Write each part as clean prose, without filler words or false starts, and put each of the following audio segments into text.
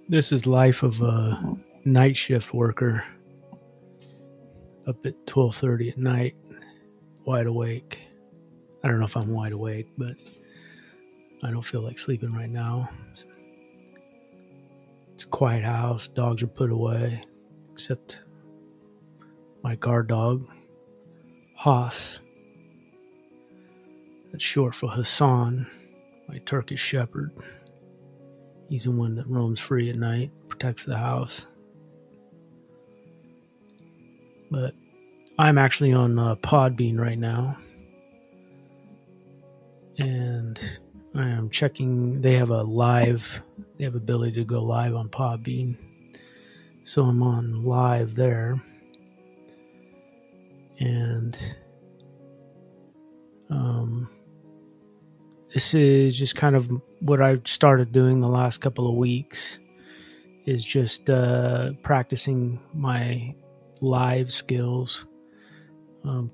This is life of a night shift worker up at 12:30 at night, wide awake. I don't know if I'm wide awake, but I don't feel like sleeping right now. It's a quiet house. Dogs are put away, except my guard dog, Haas. That's short for Hassan, my Turkish shepherd. He's the one that roams free at night, protects the house. But I'm actually on Podbean right now, and I am checking. They have ability to go live on Podbean, so I'm on live there, and this is just kind of what I've started doing the last couple of weeks, is just practicing my live skills,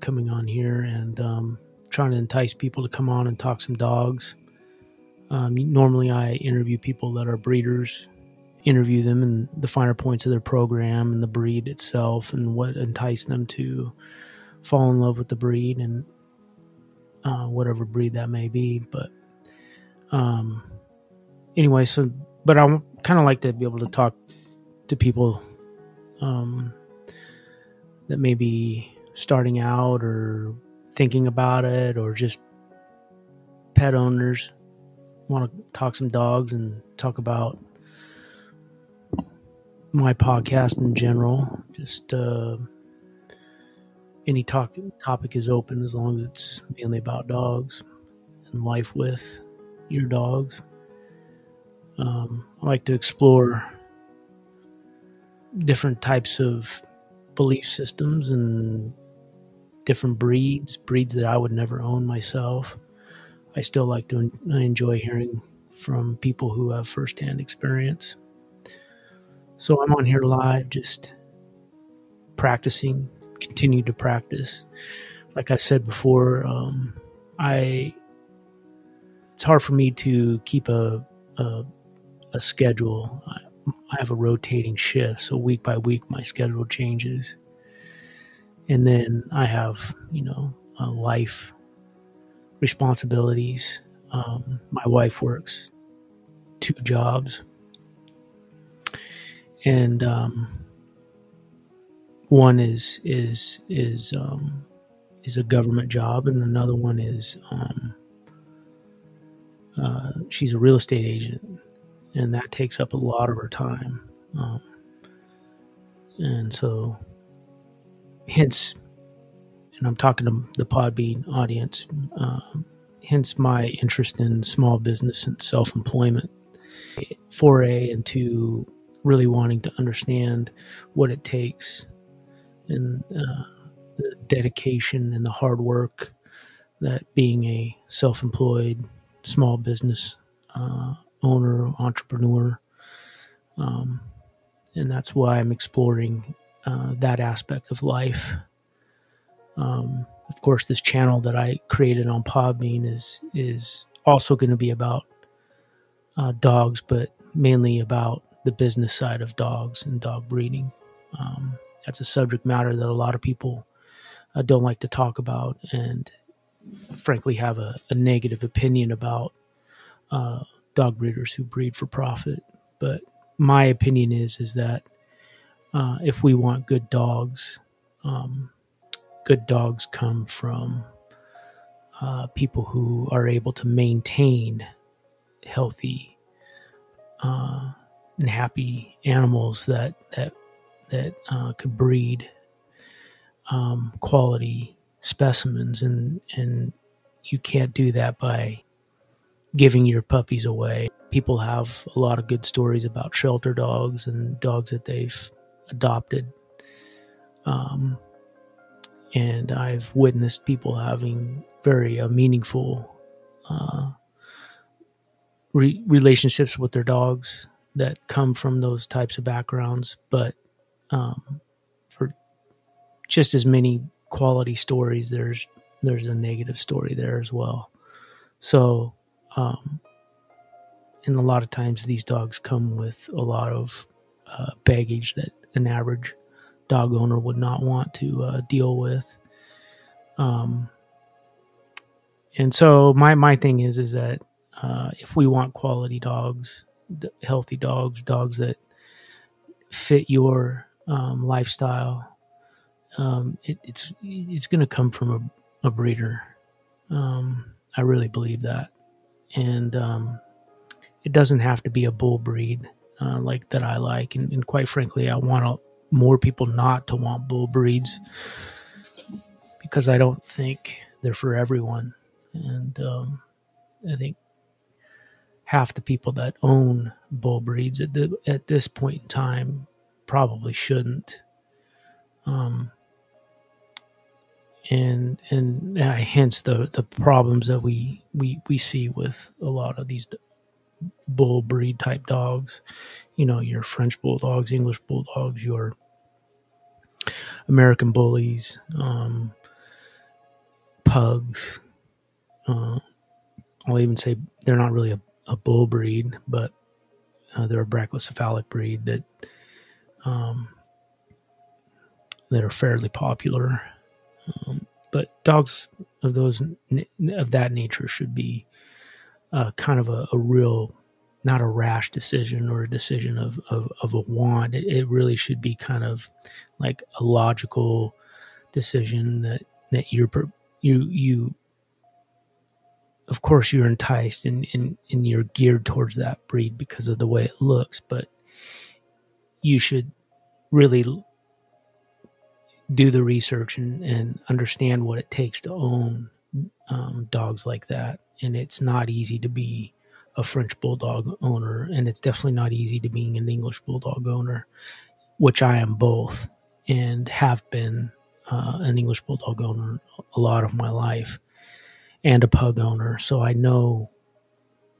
coming on here and trying to entice people to come on and talk some dogs. Normally I interview people that are breeders, interview them and the finer points of their program and the breed itself and what enticed them to fall in love with the breed and whatever breed that may be. But anyway, but I kind of like to be able to talk to people that may be starting out or thinking about it, or just pet owners want to talk some dogs and talk about my podcast in general. Just any topic is open, as long as it's mainly about dogs and life with your dogs. I like to explore different types of belief systems and different breeds that I would never own myself. I still like to enjoy hearing from people who have firsthand experience. So I'm on here live, just practicing, continue to practice. Like I said before, it's hard for me to keep a schedule. I have a rotating shift, so week by week my schedule changes. And then I have, life responsibilities. My wife works 2 jobs, and one is a government job, and another one is she's a real estate agent, and that takes up a lot of her time. And so, hence, and I'm talking to the Podbean audience, hence my interest in small business and self-employment, foray into really wanting to understand what it takes and the dedication and the hard work that being a self-employed small business owner, entrepreneur, and that's why I'm exploring that aspect of life. Of course, this channel that I created on Podbean is also going to be about dogs, but mainly about the business side of dogs and dog breeding. That's a subject matter that a lot of people don't like to talk about, and frankly have a negative opinion about dog breeders who breed for profit. But my opinion is that if we want good dogs come from people who are able to maintain healthy and happy animals that could breed quality specimens, and you can't do that by giving your puppies away. People have a lot of good stories about shelter dogs and dogs that they've adopted. And I've witnessed people having very meaningful relationships with their dogs that come from those types of backgrounds. But for just as many quality stories, there's a negative story there as well. So and a lot of times these dogs come with a lot of baggage that an average dog owner would not want to deal with. And so my thing is that if we want quality dogs, healthy dogs, dogs that fit your lifestyle, it's going to come from a breeder. I really believe that, and it doesn't have to be a bull breed like that I like, and quite frankly, I want more people not to want bull breeds because I don't think they're for everyone, and I think half the people that own bull breeds at this point in time probably shouldn't. And hence the problems that we see with a lot of these bull breed type dogs, your French bulldogs, English bulldogs, your American bullies, pugs. I'll even say they're not really a bull breed, but they're a brachycephalic breed that are fairly popular. But dogs of that nature should be kind of a real, not a rash decision or a decision of a want. It really should be kind of like a logical decision that you of course you're enticed and you're geared towards that breed because of the way it looks, but you should really do the research and understand what it takes to own dogs like that. And it's not easy to be a French bulldog owner, and it's definitely not easy to being an English bulldog owner, which I am both and have been an English bulldog owner a lot of my life and a pug owner. So I know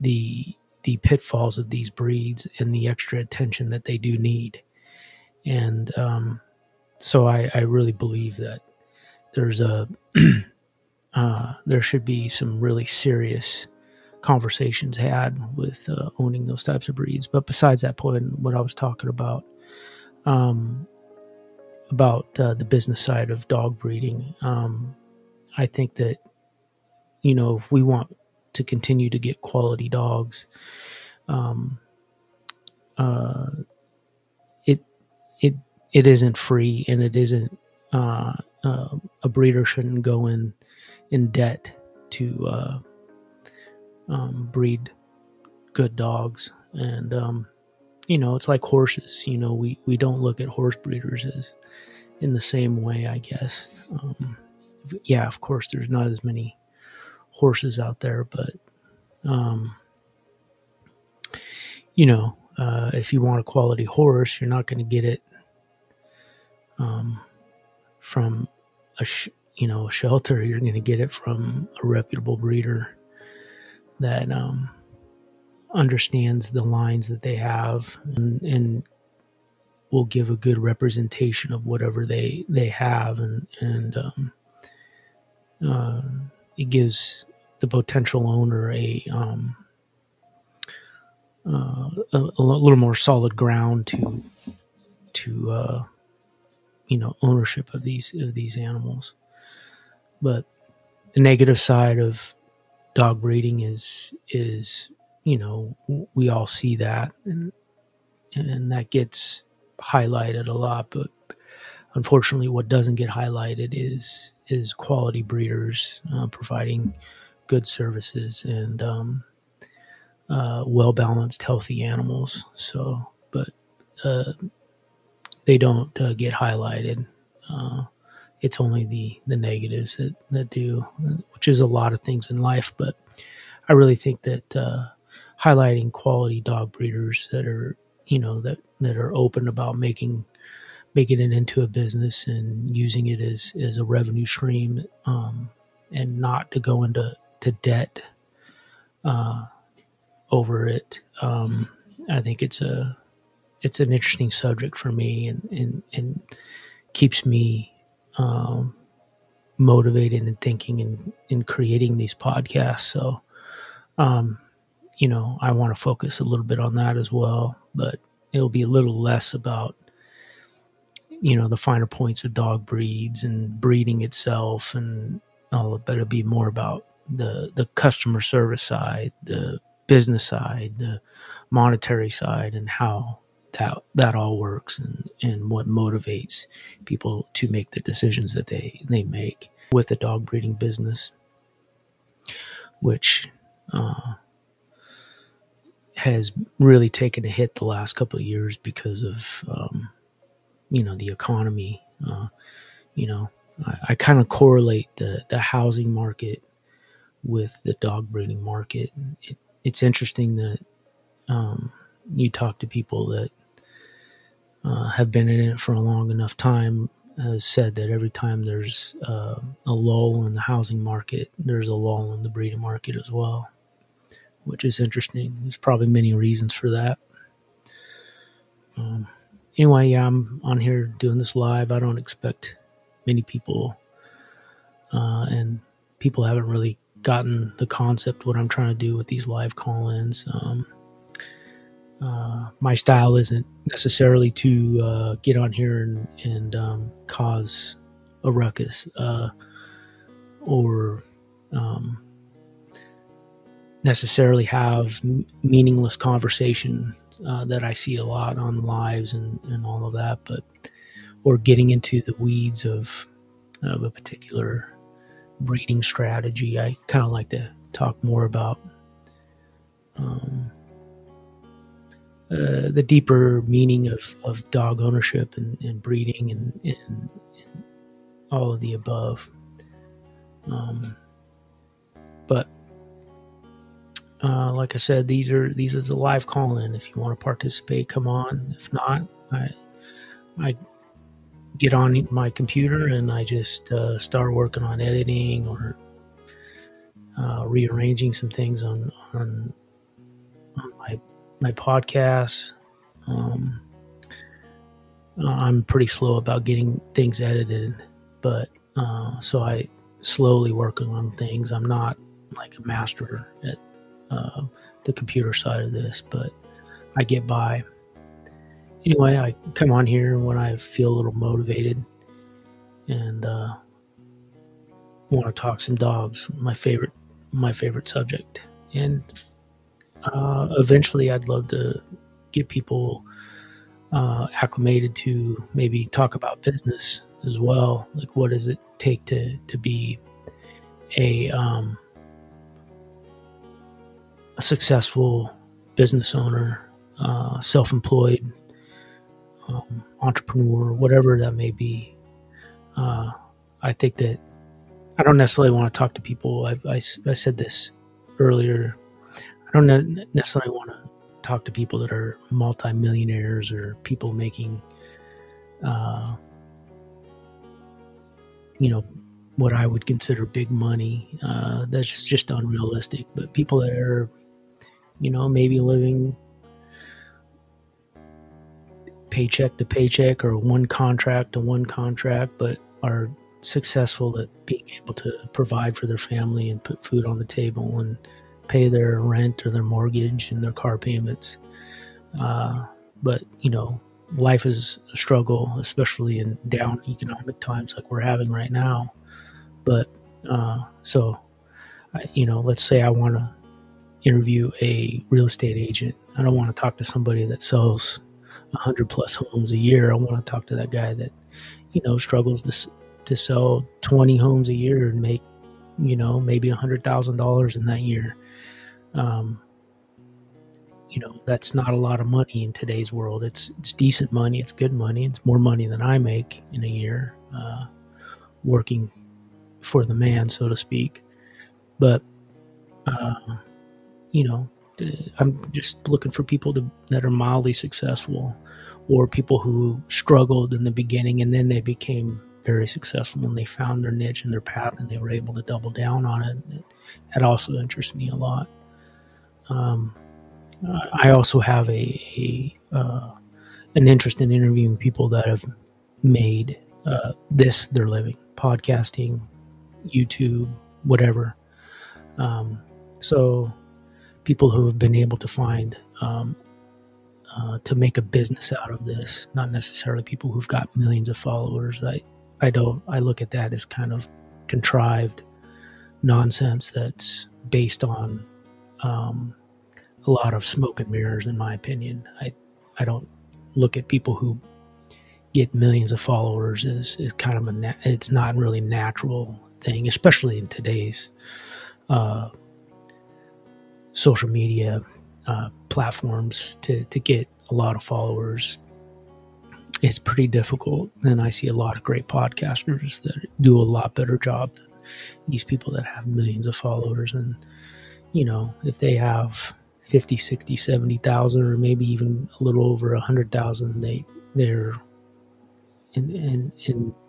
the pitfalls of these breeds and the extra attention that they do need. And so I really believe that there's there should be some really serious conversations had with owning those types of breeds. But besides that point, what I was talking about the business side of dog breeding, I think that, if we want to continue to get quality dogs, it isn't free, and it isn't a breeder shouldn't go in debt to breed good dogs. And it's like horses. We don't look at horse breeders as in the same way, I guess. Yeah, of course there's not as many horses out there, but if you want a quality horse, you're not going to get it from a shelter. You're going to get it from a reputable breeder that understands the lines that they have and will give a good representation of whatever they have, and it gives the potential owner a little more solid ground to ownership of these animals. But the negative side of dog breeding is we all see that, and that gets highlighted a lot. But unfortunately, what doesn't get highlighted is quality breeders providing good services and well balanced, healthy animals. So, but they don't get highlighted. It's only the negatives that do, which is a lot of things in life. But I really think that highlighting quality dog breeders that are that are open about making it into a business and using it as a revenue stream, and not to go into debt over it. I think it's an interesting subject for me, and keeps me motivated and thinking and creating these podcasts. So I want to focus a little bit on that as well, but it'll be a little less about, the finer points of dog breeds and breeding itself and all, but it'll be more about the customer service side, the business side, the monetary side, and how that all works, and what motivates people to make the decisions that they make with the dog breeding business, which has really taken a hit the last couple of years because of the economy. I kind of correlate the housing market with the dog breeding market. It's interesting that you talk to people that have been in it for a long enough time, has said that every time there's a lull in the housing market, there's a lull in the breeding market as well, which is interesting. There's probably many reasons for that. Anyway, yeah, I'm on here doing this live. I don't expect many people, and people haven't really gotten the concept what I'm trying to do with these live call-ins. My style isn't necessarily to get on here and cause a ruckus or necessarily have meaningless conversation that I see a lot on lives and all of that, or getting into the weeds of a particular breeding strategy. I kind of like to talk more about the deeper meaning of dog ownership and breeding and all of the above. But like I said, these is a live call-in. If you want to participate, come on. If not, I get on my computer and I just start working on editing or rearranging some things on my podcasts. I'm pretty slow about getting things edited, but so I slowly working on things. I'm not like a master at the computer side of this, but I get by. Anyway, I come on here when I feel a little motivated and want to talk some dogs, my favorite subject. And eventually I'd love to get people acclimated to maybe talk about business as well. Like, what does it take to be a successful business owner, self-employed, entrepreneur, whatever that may be. I think that I don't necessarily want to talk to people. I said this earlier. I don't necessarily want to talk to people that are multimillionaires or people making, what I would consider big money. That's just unrealistic. But people that are, maybe living paycheck to paycheck or one contract to one contract, but are successful at being able to provide for their family and put food on the table and pay their rent or their mortgage and their car payments. But, life is a struggle, especially in down economic times like we're having right now. But so, let's say I want to interview a real estate agent. I don't want to talk to somebody that sells 100 plus homes a year. I want to talk to that guy that, struggles to sell 20 homes a year and make, maybe $100,000 in that year. That's not a lot of money in today's world. It's decent money. It's good money. It's more money than I make in a year, working for the man, so to speak. But, I'm just looking for people that are mildly successful, or people who struggled in the beginning and then they became very successful when they found their niche and their path and they were able to double down on it. That also interests me a lot. I also have an interest in interviewing people that have made this their living, podcasting, YouTube, whatever. So people who have been able to find to make a business out of this, not necessarily people who've got millions of followers. I look at that as kind of contrived nonsense that's based on a lot of smoke and mirrors, in my opinion. I don't look at people who get millions of followers as kind of it's not really natural thing, especially in today's social media platforms. To get a lot of followers is pretty difficult. And I see a lot of great podcasters that do a lot better job than these people that have millions of followers. And, you know, if they have 50, 60, 70,000, or maybe even a little over 100,000, they're and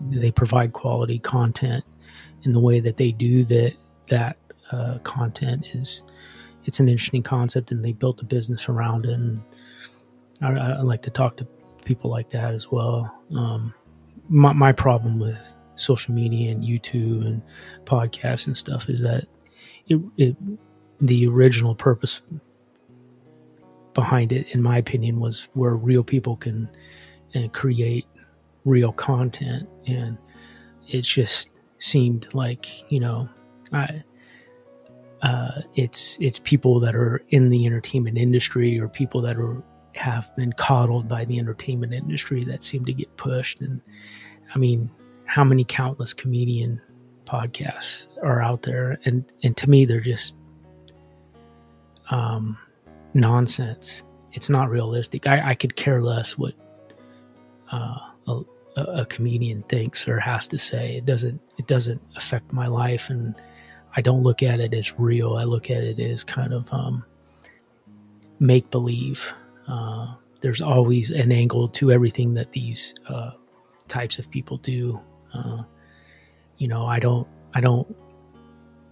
they provide quality content in the way that they do that content it's an interesting concept, and they built a business around it. And I like to talk to people like that as well. My problem with social media and YouTube and podcasts and stuff is that the original purpose behind it, in my opinion, was where real people can create real content. And it just seemed like, you know, it's people that are in the entertainment industry, or people that have been coddled by the entertainment industry, that seem to get pushed. And I mean, how many countless comedian podcasts are out there? And to me, they're just nonsense. It's not realistic. I could care less what a comedian thinks or has to say. It doesn't affect my life, and I don't look at it as real. I look at it as kind of make-believe. There's always an angle to everything that these types of people do. You know, I don't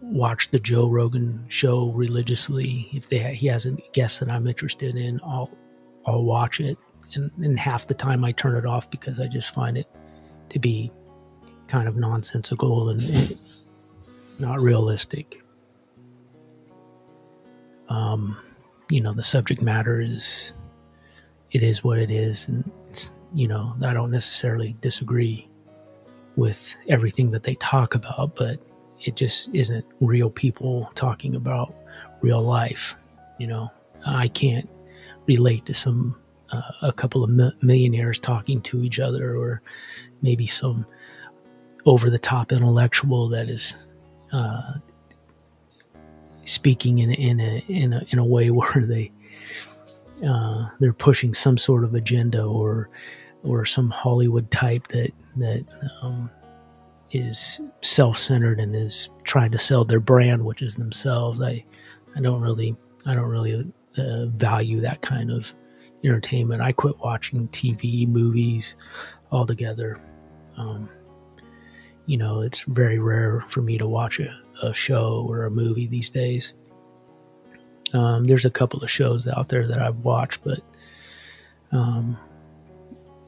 watch the Joe Rogan show religiously. If he has a guest that I'm interested in, I'll watch it. And half the time I turn it off because I just find it to be kind of nonsensical and not realistic. You know, the subject matter is what it is. And it's, you know, I don't necessarily disagree with everything that they talk about, but it just isn't real people talking about real life. You know, I can't relate to a couple of millionaires talking to each other, or maybe some over-the-top intellectual that is speaking in a way where they're pushing some sort of agenda, or some Hollywood type that is self-centered and is trying to sell their brand, which is themselves. I don't really value that kind of entertainment. I quit watching TV, movies altogether. You know, it's very rare for me to watch a show or a movie these days. There's a couple of shows out there that I've watched, but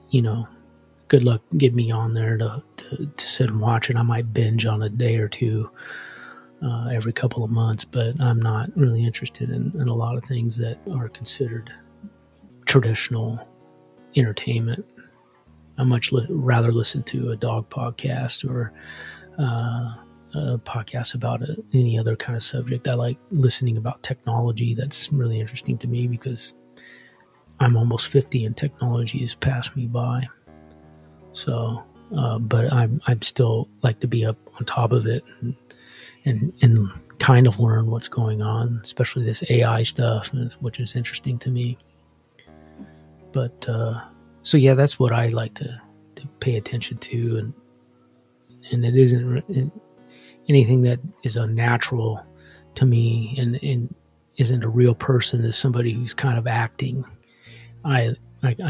you know, good luck getting me on there to sit and watch it. I might binge on a day or two every couple of months, but I'm not really interested in a lot of things that are considered traditional entertainment. I much rather listen to a dog podcast or a podcast about any other kind of subject. I like listening about technology. That's really interesting to me because I'm almost 50 and technology has passed me by. So, but I'm still like to be up on top of it and kind of learn what's going on, especially this AI stuff, which is interesting to me. But so yeah, that's what I like to pay attention to, and it isn't anything that is unnatural to me and isn't a real person. Is somebody who's kind of acting. I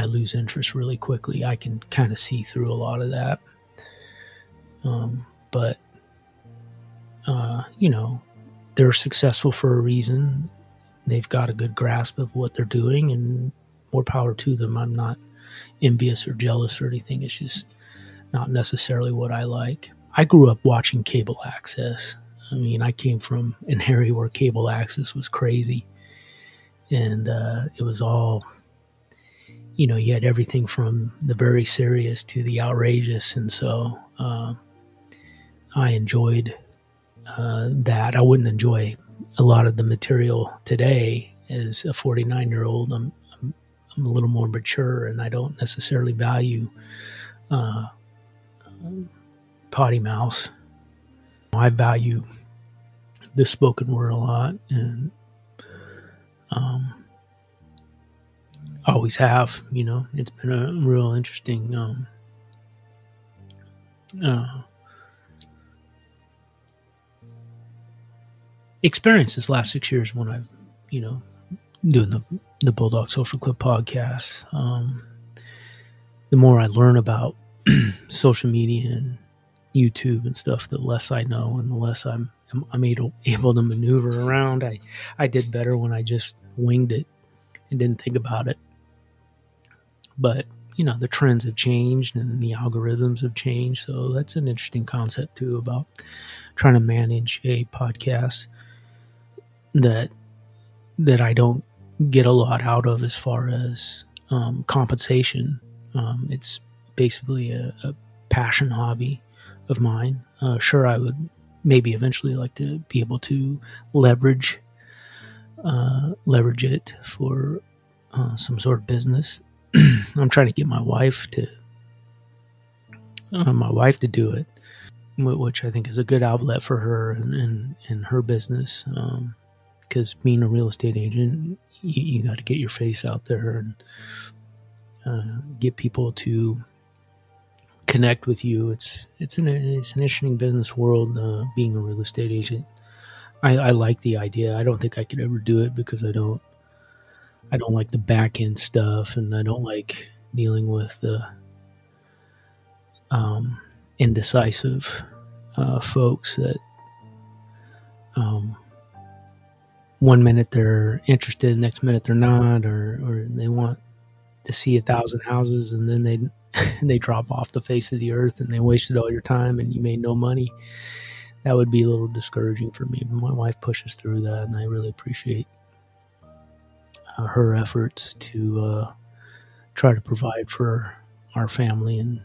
lose interest really quickly. I can kind of see through a lot of that. But you know, they're successful for a reason. They've got a good grasp of what they're doing, and more power to them. I'm not envious or jealous or anything. It's just not necessarily what I like. I grew up watching cable access. I mean, I came from an area where cable access was crazy. and it was all, you had everything from the very serious to the outrageous, and so I enjoyed that. I wouldn't enjoy a lot of the material today. As a 49-year-old, I'm a little more mature, and I don't necessarily value potty mouths. I value the spoken word a lot, and always have. It's been a real interesting experience this last 6 years when I've, doing the Bulldog Social Club podcast. The more I learn about social media and YouTube and stuff, the less I know, and the less I'm able to maneuver around. I did better when I just winged it and didn't think about it. But the trends have changed and the algorithms have changed, so that's an interesting concept too, about trying to manage a podcast that I don't get a lot out of as far as compensation. It's basically a passion hobby of mine. Sure, I would maybe eventually like to be able to leverage it for some sort of business. I'm trying to get my wife to do it, which I think is a good outlet for her and her business. Because being a real estate agent, you got to get your face out there and get people to connect with you. It's an interesting business world, being a real estate agent. I like the idea. I don't think I could ever do it because I don't like the back end stuff, and I don't like dealing with the indecisive folks that 1 minute they're interested, next minute they're not, or they want to see 1,000 houses, and then they drop off the face of the earth, and they wasted all your time and you made no money. That would be a little discouraging for me, but my wife pushes through that, and I really appreciate her efforts to try to provide for our family and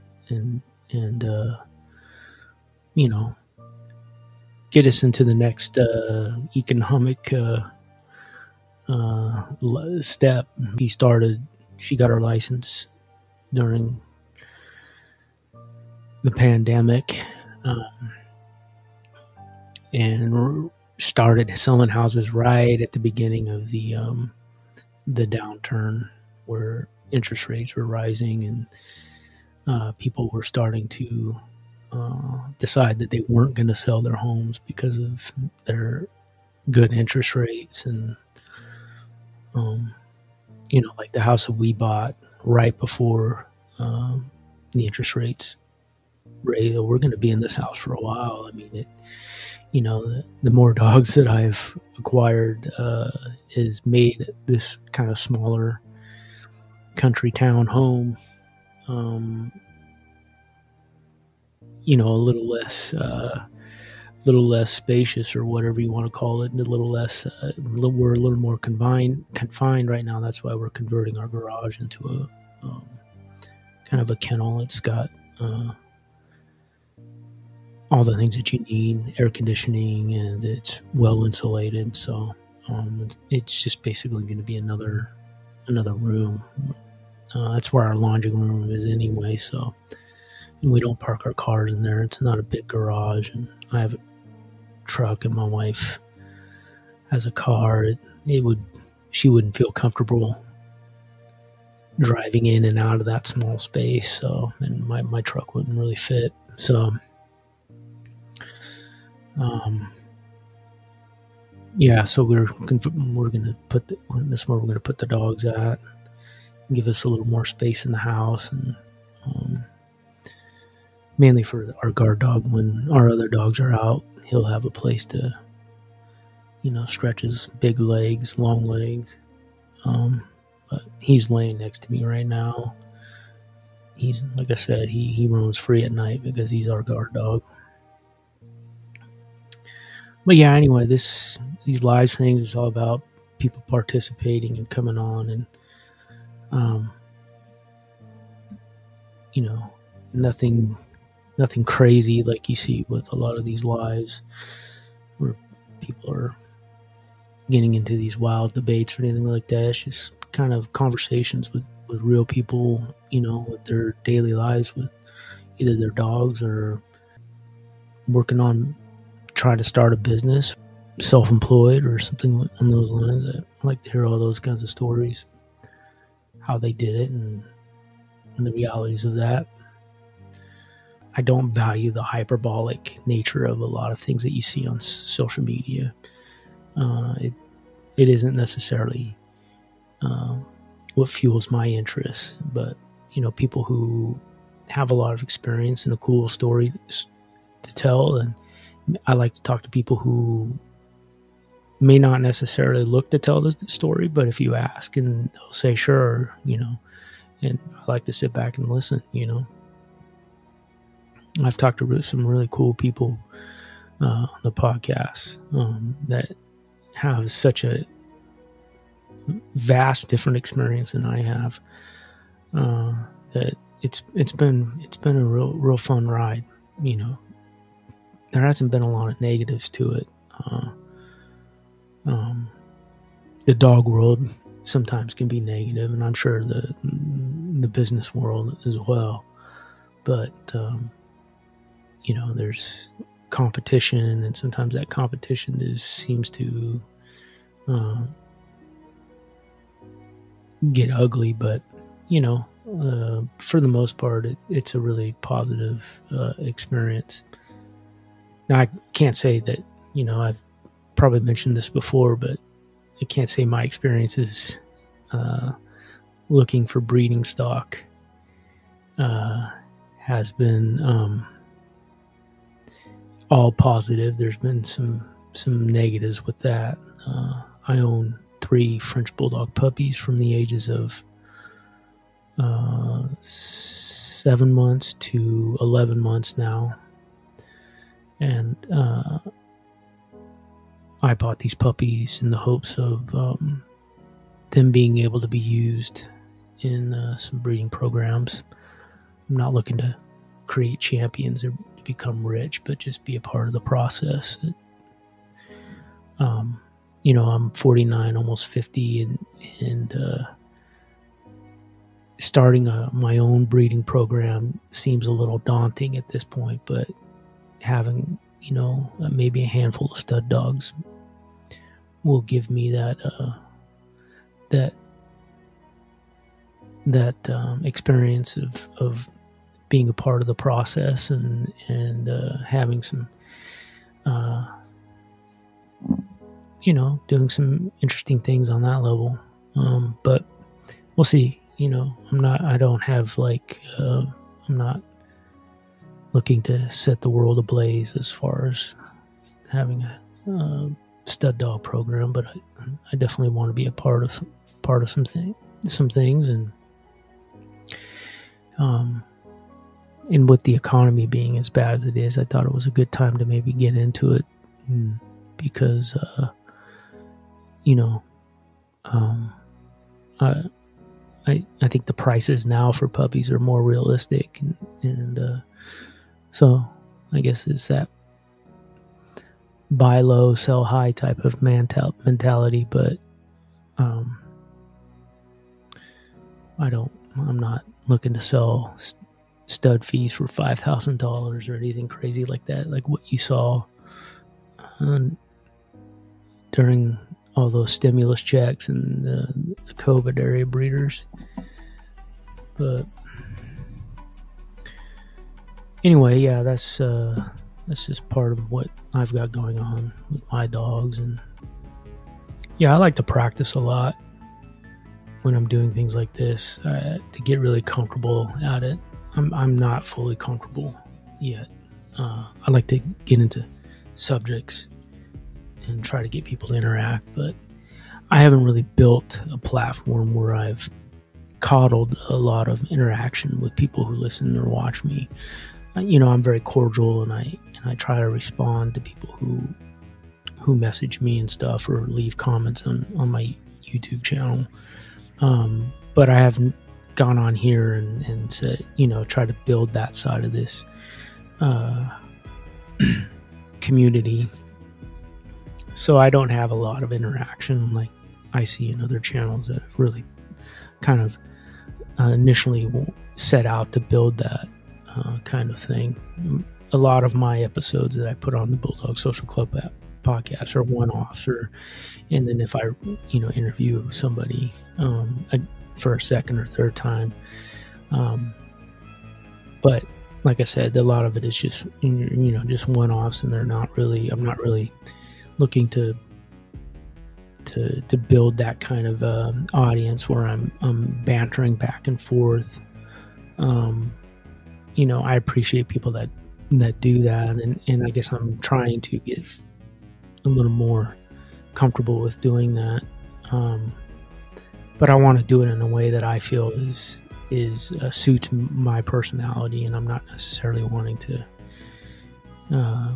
get us into the next economic step. She got her license during the pandemic, and started selling houses right at the beginning of the downturn, where interest rates were rising and people were starting to decide that they weren't going to sell their homes because of their good interest rates. And like the house that we bought right before the interest rates raised, we're going to be in this house for a while. I mean, the more dogs that I've acquired has made this kind of smaller country town home a little less spacious, or whatever you want to call it, and a little less. We're a little more confined right now. That's why we're converting our garage into a kind of a kennel. It's got all the things that you need, air conditioning, and it's well insulated. So it's just basically going to be another room. That's where our laundry room is anyway. So, and we don't park our cars in there. It's not a big garage, and I have a truck, and my wife has a car. She wouldn't feel comfortable driving in and out of that small space. So, and my truck wouldn't really fit. So, yeah. So we're going to put this is where we're going to put the dogs at. Give us a little more space in the house, and mainly for our guard dog. When our other dogs are out, he'll have a place to, stretch his big legs, long legs. But he's laying next to me right now. He's, like I said, he roams free at night because he's our guard dog. But yeah, anyway, these live things is all about people participating and coming on, and you know, nothing crazy like you see with a lot of these lives where people are getting into these wild debates or anything like that. It's just kind of conversations with real people, you know, with their daily lives, with either their dogs or working on trying to start a business, self-employed or something along those lines. I like to hear all those kinds of stories, how they did it, and the realities of that. I don't value the hyperbolic nature of a lot of things that you see on social media. It isn't necessarily what fuels my interest, but you know, people who have a lot of experience and a cool story to tell, and I like to talk to people who may not necessarily look to tell the story, but if you ask, and they'll say sure, you know, and I like to sit back and listen, you know. I've talked to some really cool people on the podcast that have such a vast different experience than I have. That it's been a real fun ride. You know, there hasn't been a lot of negatives to it. The dog world sometimes can be negative, and I'm sure the business world as well. But you know, there's competition, and sometimes that competition seems to get ugly. But you know, for the most part, it's a really positive experience. Now, I can't say that, you know, I've probably mentioned this before, but I can't say my experiences looking for breeding stock has been all positive. There's been some negatives with that. I own 3 French Bulldog puppies from the ages of 7 months to 11 months now. And I bought these puppies in the hopes of them being able to be used in some breeding programs. I'm not looking to create champions or become rich, but just be a part of the process. You know, I'm 49, almost 50, and starting my own breeding program seems a little daunting at this point, but having, you know, maybe a handful of stud dogs will give me that experience of being a part of the process and having some you know, doing some interesting things on that level. But we'll see. You know, I'm not looking to set the world ablaze as far as having a stud dog program, but I definitely want to be a part of some things, and with the economy being as bad as it is, I thought it was a good time to maybe get into it, because you know, I think the prices now for puppies are more realistic, and so I guess it's that buy low, sell high type of mentality. But I'm not looking to sell stud fees for $5,000 or anything crazy like that, like what you saw during all those stimulus checks and the COVID area breeders. But anyway, yeah, that's just part of what I've got going on with my dogs. And yeah, I like to practice a lot when I'm doing things like this to get really comfortable at it. I'm not fully comfortable yet. I like to get into subjects and try to get people to interact, but I haven't really built a platform where I've coddled a lot of interaction with people who listen or watch me. You know, I'm very cordial, and I try to respond to people who message me and stuff or leave comments on my YouTube channel. But I haven't gone on here and said, try to build that side of this community. So I don't have a lot of interaction like I see in other channels that have really kind of initially set out to build that kind of thing. A lot of my episodes that I put on the Bulldog Social Club podcast are one-offs, and then if I interview somebody for a second or third time, but like I said, a lot of it is just just one-offs, and I'm not really looking to build that kind of audience where I'm bantering back and forth. I appreciate people that do that, and I guess I'm trying to get a little more comfortable with doing that. But I want to do it in a way that I feel is suits my personality, and I'm not necessarily wanting to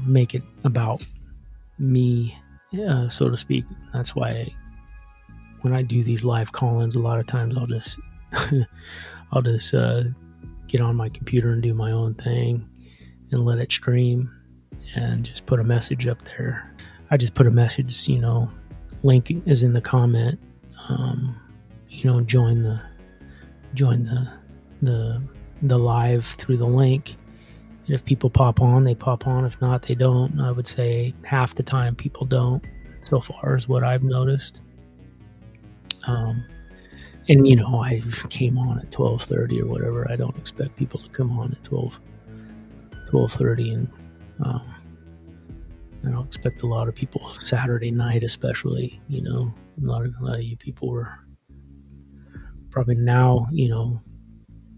make it about me, so to speak. That's why when I do these live call-ins, a lot of times I'll just get on my computer and do my own thing and let it stream and just put a message up there. I just put a message, link is in the comment. Join the live through the link. And if people pop on, they pop on. If not, they don't. I would say half the time people don't, so far, is what I've noticed. And I came on at 12:30 or whatever. I don't expect people to come on at 12:30, and I don't expect a lot of people Saturday night, especially. A lot of you people were probably now.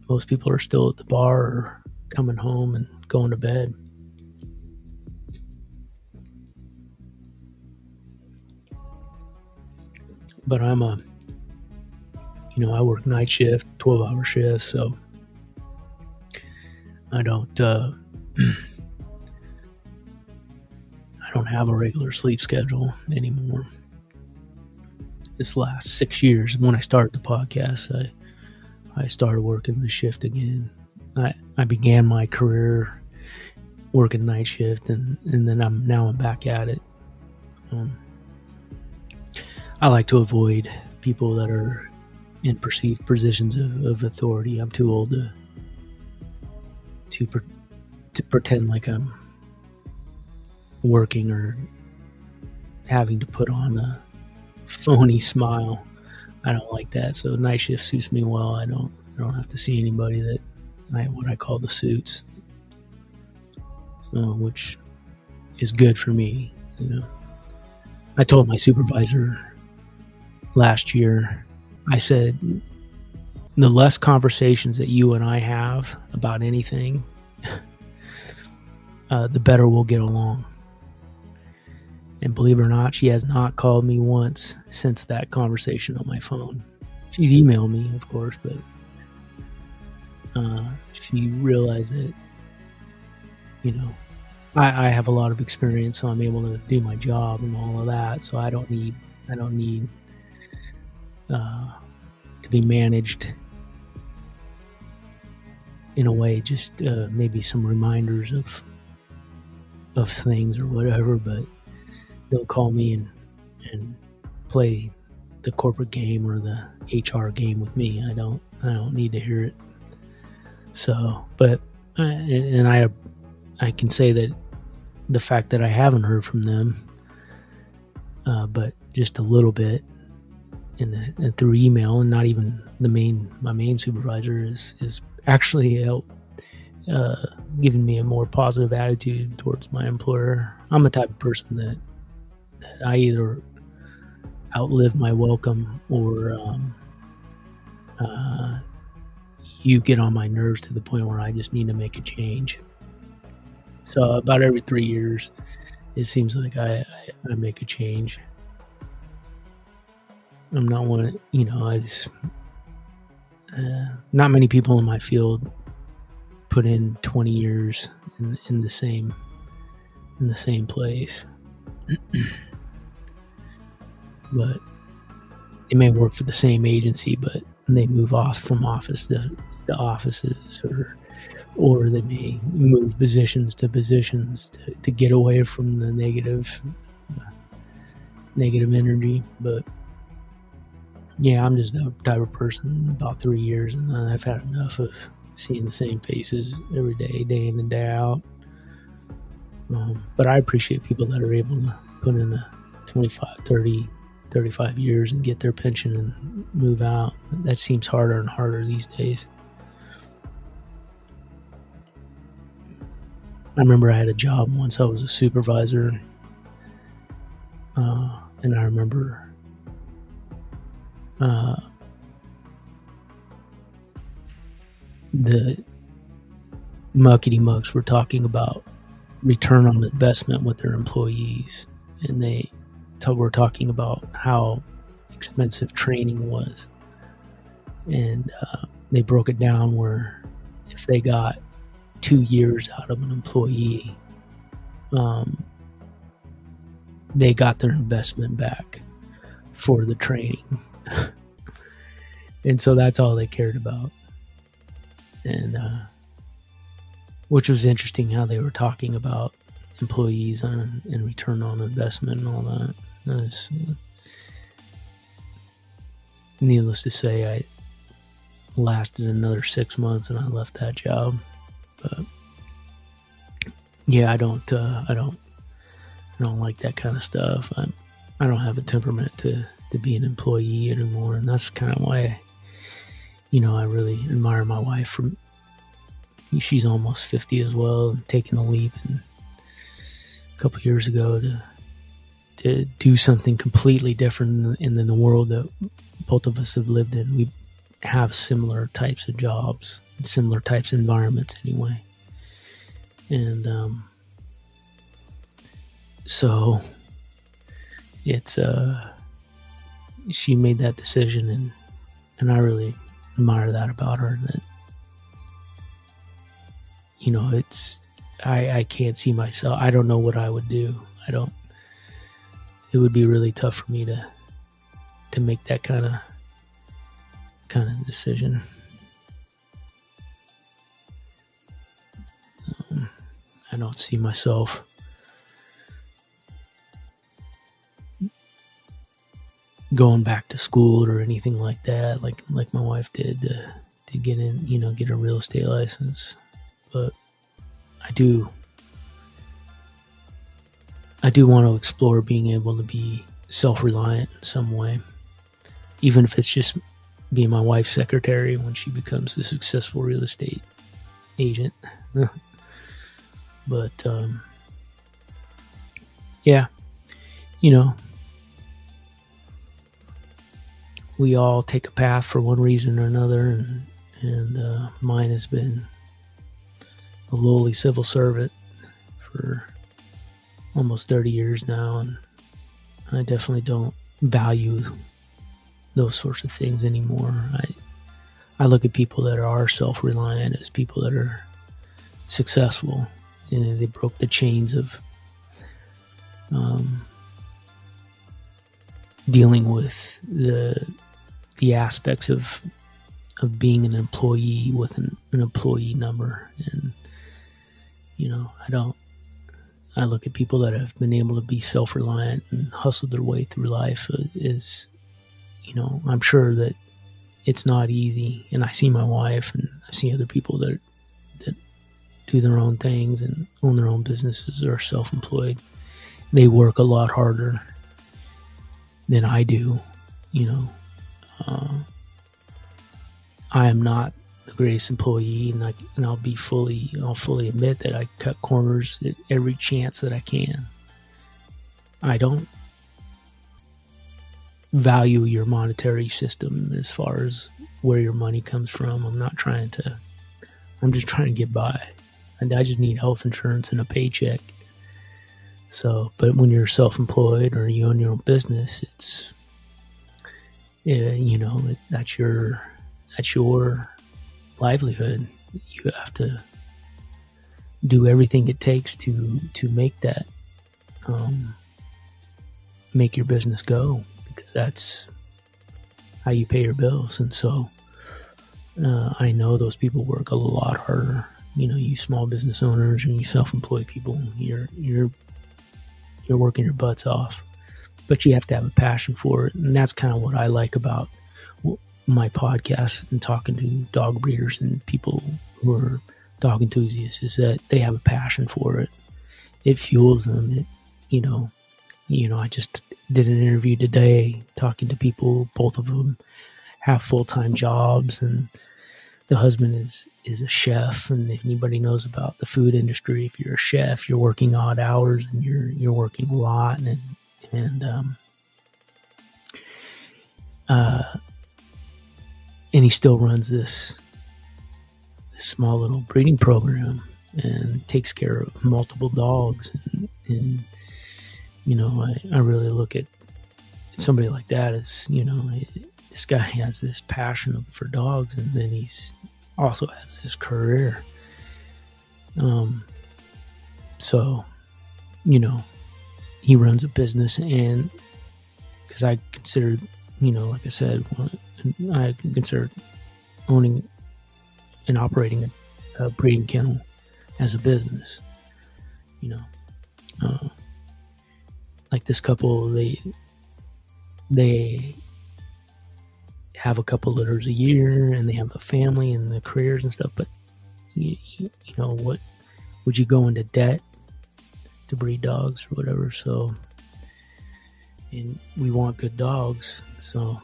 Most people are still at the bar or coming home and going to bed. But I work night shift, 12-hour shifts, so I don't have a regular sleep schedule anymore. This last 6 years, when I started the podcast, I started working the shift again. I began my career working night shift, and then I'm back at it. I like to avoid people that are in perceived positions of authority. I'm too old to pretend like I'm working or having to put on a phony smile. I don't like that. So night shift suits me well. I don't have to see anybody that what I call the suits, which is good for me. I told my supervisor last year, I said, the less conversations that you and I have about anything, the better we'll get along. And believe it or not, she has not called me once since that conversation on my phone. She's emailed me, of course, but she realized that, I have a lot of experience, so I'm able to do my job and all of that. So I don't need to be managed in a way, just maybe some reminders of things or whatever, but they'll call me and play the corporate game or the HR game with me. I don't need to hear it. So, but I can say that the fact that I haven't heard from them, but just a little bit through email, and not even my main supervisor is actually giving me a more positive attitude towards my employer. I'm the type of person that I either outlive my welcome or you get on my nerves to the point where I just need to make a change. So about every 3 years, it seems like I make a change. I'm not one, I just, not many people in my field put in 20 years in the same place. but they may work for the same agency, but they move off from office to offices, or they may move positions to get away from the negative energy. But yeah, I'm just that type of person. About 3 years, and I've had enough of seeing the same faces every day, day in and day out. But I appreciate people that are able to put in a 25, 30, 35 years and get their pension and move out. That seems harder and harder these days. I remember I had a job once. I was a supervisor, and I remember the muckety mucks were talking about return on investment with their employees, and they were talking about how expensive training was, and they broke it down where if they got 2 years out of an employee, they got their investment back for the training. And so that's all they cared about. And which was interesting how they were talking about employees and return on investment and all that. Needless to say, I lasted another 6 months and I left that job. But yeah, I don't like that kind of stuff. I don't have a temperament to be an employee anymore, and that's kind of why, I really admire my wife. She's almost 50 as well, and taking a leap and a couple years ago to do something completely different in the world that both of us have lived in. We have similar types of jobs, similar types of environments anyway. And so it's she made that decision, and I really admire that about her. That it's I can't see myself. I don't know what I would do. It would be really tough for me to make that kind of decision. I don't see myself going back to school or anything like that, like my wife did to get in, get a real estate license. But I do want to explore being able to be self-reliant in some way, even if it's just being my wife's secretary when she becomes a successful real estate agent. But yeah, we all take a path for one reason or another, and mine has been a lowly civil servant for almost 30 years now, and I definitely don't value those sorts of things anymore. I look at people that are self-reliant as people that are successful. They broke the chains of dealing with the aspects of being an employee with an employee number. And I look at people that have been able to be self-reliant and hustle their way through life I'm sure that it's not easy. And I see my wife, and I see other people that do their own things and own their own businesses or are self-employed. They work a lot harder than I do. I am not the greatest employee, and I'll fully admit that I cut corners at every chance that I can. I don't value your monetary system as far as where your money comes from. I'm just trying to get by. And I just need health insurance and a paycheck. So, but when you're self-employed or you own your own business, it's, that's your livelihood. You have to do everything it takes to make that, make your business go, because that's how you pay your bills. And so I know those people work a lot harder. You small business owners and you self-employed people, you're working your butts off, but you have to have a passion for it. And that's kind of what I like about my podcast and talking to dog breeders and people who are dog enthusiasts, is that they have a passion for it. It fuels them. I just did an interview today talking to people. Both of them have full-time jobs, and the husband is a chef. And if anybody knows about the food industry, if you're a chef, you're working odd hours and you're working a lot, and he still runs this small little breeding program and takes care of multiple dogs. And I really look at somebody like that as, this guy has this passion for dogs, and then he's also has this career. So, he runs a business, and because I consider, like I said, I consider owning and operating a breeding kennel as a business. Like this couple, they have a couple litters a year, and they have a family and the careers and stuff. But what would you go into debt to breed dogs or whatever? So, and we want good dogs, so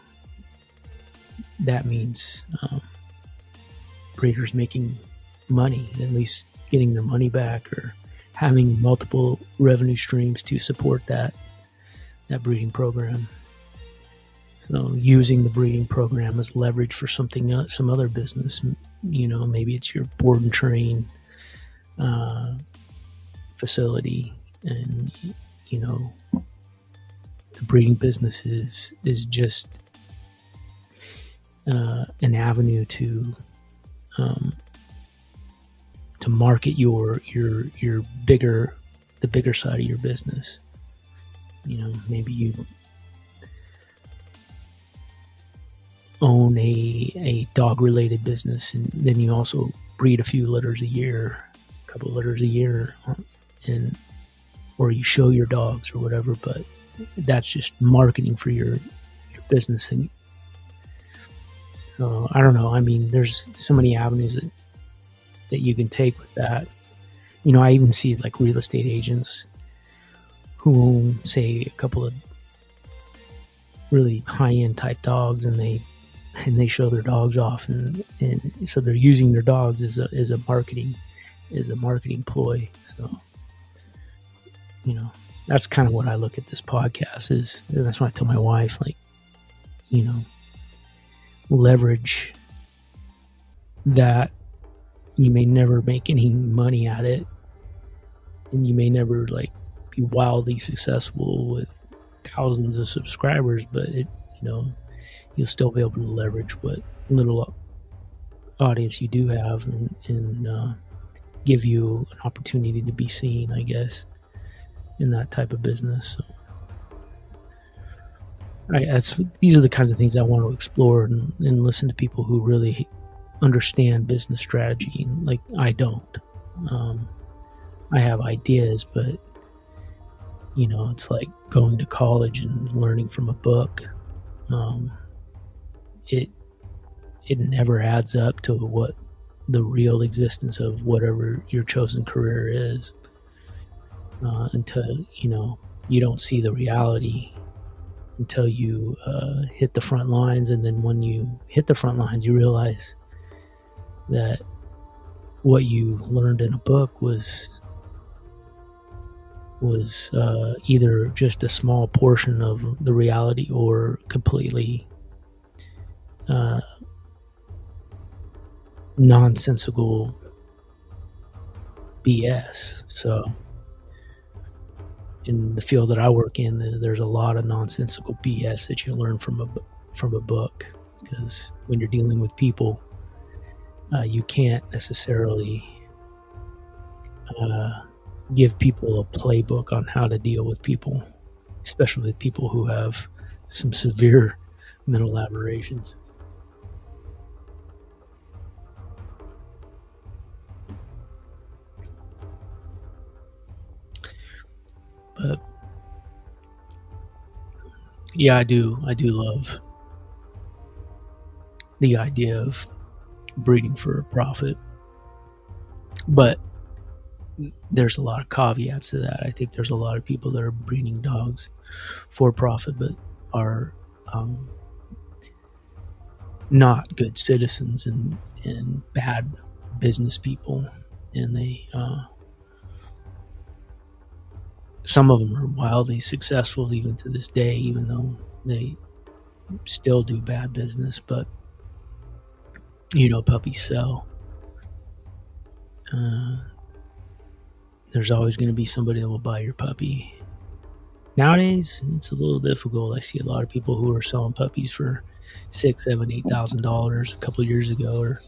that means breeders making money, at least getting their money back, or having multiple revenue streams to support that breeding program. So using the breeding program as leverage for something else, some other business. Maybe it's your board and train facility, and the breeding business is just an avenue to market the bigger side of your business. Maybe you own a dog related business, and then you also breed a couple litters a year, or you show your dogs or whatever. But that's just marketing for your business. And so I don't know. I mean, there's so many avenues that you can take with that. I even see like real estate agents who own, say, a couple of really high-end type dogs, and they show their dogs off, and so they're using their dogs as a marketing ploy. So that's kind of what I look at this podcast is. And that's what I tell my wife, like, leverage that. You may never make any money at it, and you may never like be wildly successful with thousands of subscribers, but you'll still be able to leverage what little audience you do have, and give you an opportunity to be seen, I guess, in that type of business. So these are the kinds of things I want to explore and listen to people who really understand business strategy. Like I don't. I have ideas, but it's like going to college and learning from a book. It never adds up to what the real existence of whatever your chosen career is, until you don't see the reality until you hit the front lines. And then when you hit the front lines, you realize that what you learned in a book was either just a small portion of the reality or completely nonsensical BS. So in the field that I work in, there's a lot of nonsensical BS that you learn from a book, because when you're dealing with people, you can't necessarily give people a playbook on how to deal with people, especially with people who have some severe mental aberrations. But yeah, I do love the idea of breeding for a profit, but there's a lot of caveats to that. I think there's a lot of people that are breeding dogs for profit, but are not good citizens and bad business people, and they some of them are wildly successful even to this day, even though they still do bad business. But puppies sell. There's always going to be somebody that will buy your puppy. Nowadays, it's a little difficult. I see a lot of people who are selling puppies for $6,000, $7,000, $8,000 a couple of years ago, or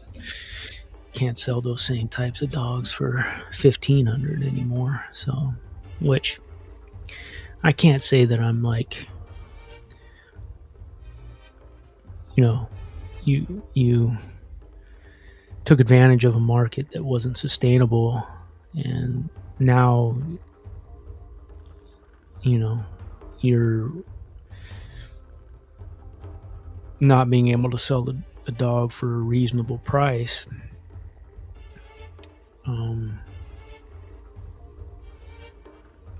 can't sell those same types of dogs for $1,500 anymore. So, which I can't say that I'm like, you took advantage of a market that wasn't sustainable, and now you're not being able to sell a dog for a reasonable price.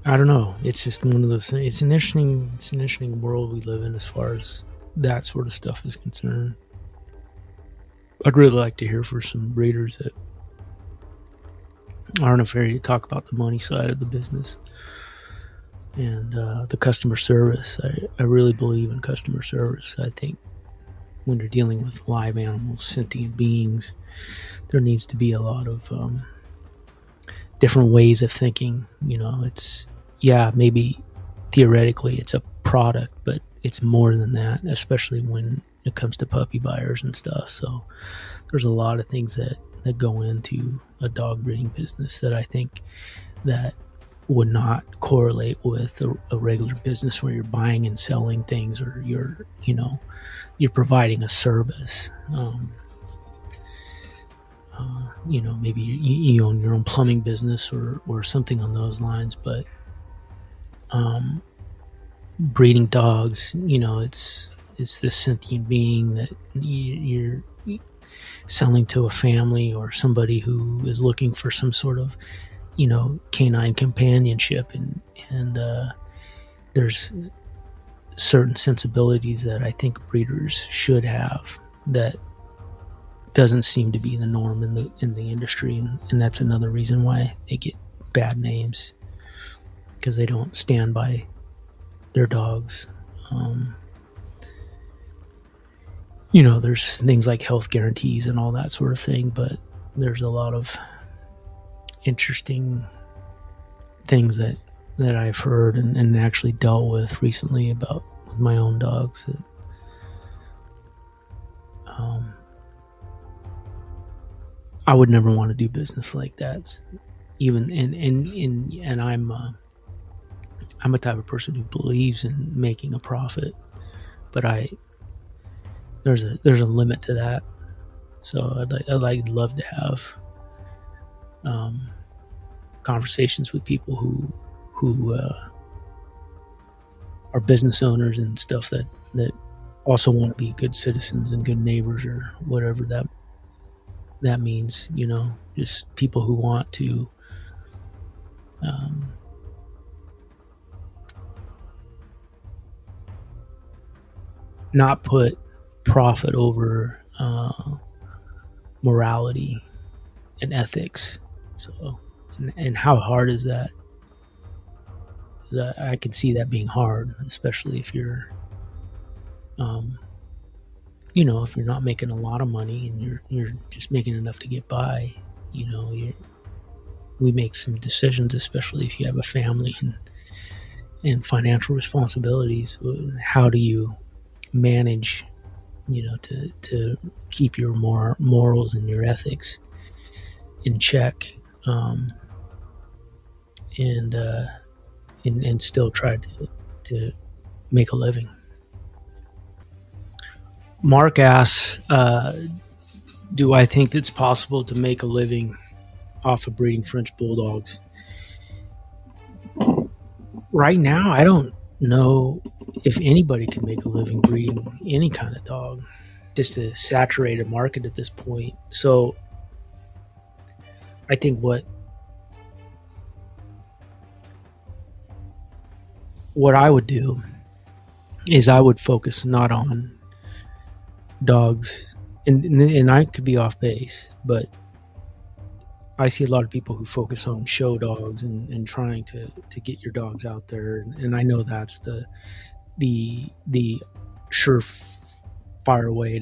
I don't know. It's just one of those things. It's an interesting world we live in as far as that sort of stuff is concerned. I'd really like to hear from some breeders that aren't afraid to talk about the money side of the business and the customer service. I really believe in customer service. I think when you're dealing with live animals, sentient beings, there needs to be a lot of different ways of thinking. It's, maybe theoretically it's a product, but it's more than that, especially when it comes to puppy buyers and stuff. So there's a lot of things that go into a dog breeding business that I think that would not correlate with a regular business where you're buying and selling things, or you're providing a service. Maybe you own your own plumbing business or something on those lines, but breeding dogs, it's this sentient being that you're selling to a family or somebody who is looking for some sort of canine companionship, and there's certain sensibilities that I think breeders should have that doesn't seem to be the norm in the industry, and that's another reason why they get bad names, because they don't stand by their dogs. There's things like health guarantees and all that sort of thing, but there's a lot of interesting things that I've heard and actually dealt with recently with my own dogs that I would never want to do business like that. Even and I'm a type of person who believes in making a profit, but there's a limit to that. So I'd love to have conversations with people who are business owners and stuff that also want to be good citizens and good neighbors, or whatever that means. Just people who want to not put profit over morality and ethics. So, and how hard is that? I can see that being hard, especially if you're, if you're not making a lot of money and you're just making enough to get by. We make some decisions, especially if you have a family and financial responsibilities. How do you manage, to keep your morals and your ethics in check, and still try to make a living? Mark asks, do I think it's possible to make a living off of breeding French Bulldogs? Right now, I don't know if anybody can make a living breeding any kind of dog. Just a saturated market at this point. So I think what I would do is I would focus not on dogs, and I could be off base, but I see a lot of people who focus on show dogs and trying to get your dogs out there, and I know that's the surefire way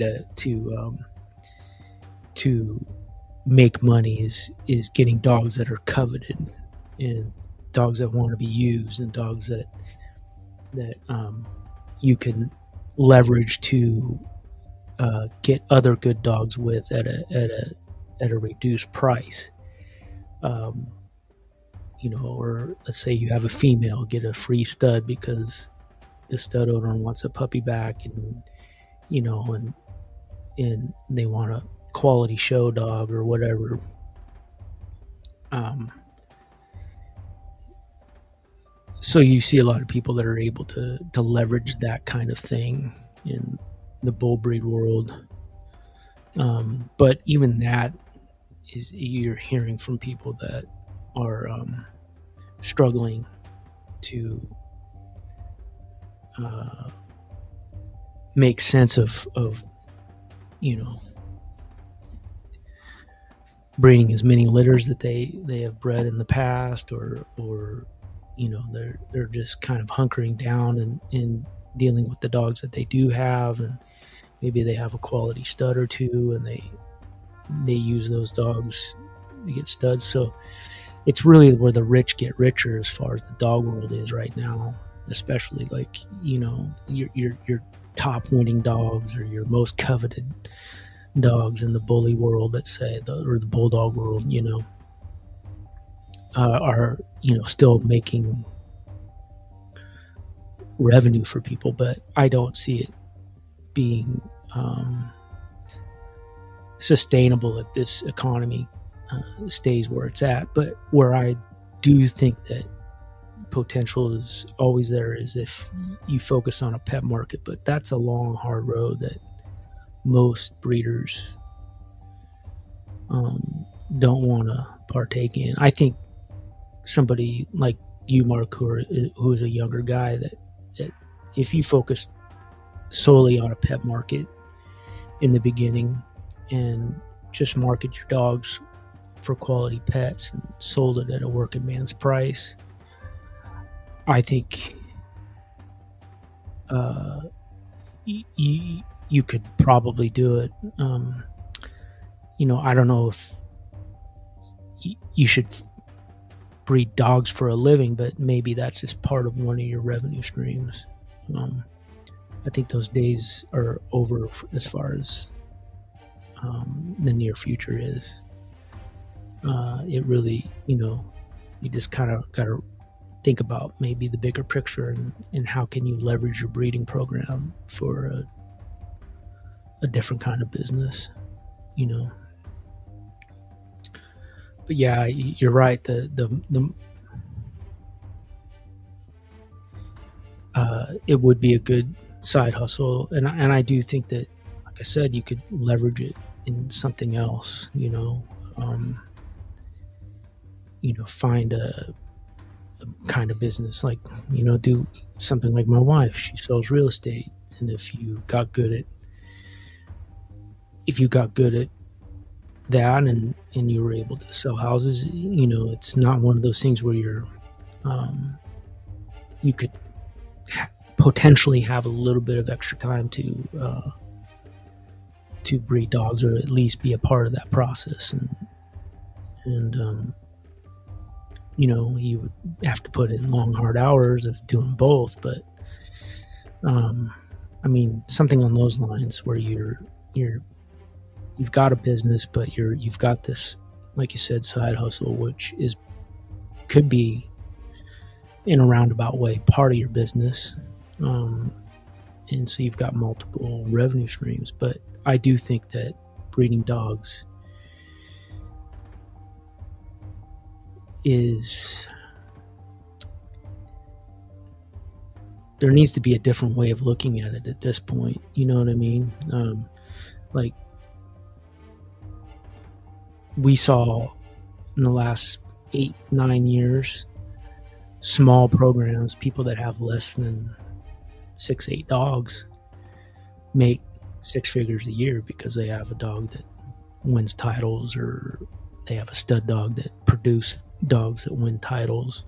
to make money is getting dogs that are coveted, and dogs that want to be used, and dogs that you can leverage to get other good dogs with at a reduced price. Or let's say you have a female, get a free stud because the stud owner wants a puppy back, and they want a quality show dog or whatever. So you see a lot of people that are able to leverage that kind of thing in the bull breed world. But even that is, you're hearing from people that are struggling to make sense of breeding as many litters that they have bred in the past, or they're just kind of hunkering down and dealing with the dogs that they do have, and maybe they have a quality stud or two, and they use those dogs to get studs. So it's really where the rich get richer as far as the dog world is right now, especially like your top winning dogs or your most coveted dogs in the bully world, let's say, or the bulldog world, are still making revenue for people, but I don't see it being sustainable if this economy stays where it's at. But where I do think that potential is always there is if you focus on a pet market, but that's a long, hard road that most breeders don't want to partake in. I think somebody like you, Mark, who is a younger guy, that if you focus solely on a pet market in the beginning and just market your dogs for quality pets and sold it at a working man's price, I think you could probably do it. I don't know if you should breed dogs for a living, but maybe that's just part of one of your revenue streams. I think those days are over as far as the near future is. It really, you just kind of got to think about maybe the bigger picture and how can you leverage your breeding program for a different kind of business, But yeah, you're right. It would be a good side hustle, and I do think that, like I said, you could leverage it in something else. Find a kind of business, like do something like my wife. She sells real estate, and if you got good at that, and you were able to sell houses, it's not one of those things where you could potentially have a little bit of extra time to breed dogs, or at least be a part of that process, and you would have to put in long, hard hours of doing both. But something on those lines where you've got a business, but you've got this, like you said, side hustle, which could be in a roundabout way part of your business, and so you've got multiple revenue streams. But I do think that breeding dogs there needs to be a different way of looking at it at this point. You know what I mean? Like, we saw in the last 8-9 years, small programs, people that have less than 6-8 dogs make 6 figures a year because they have a dog that wins titles, or they have a stud dog that produce dogs that win titles,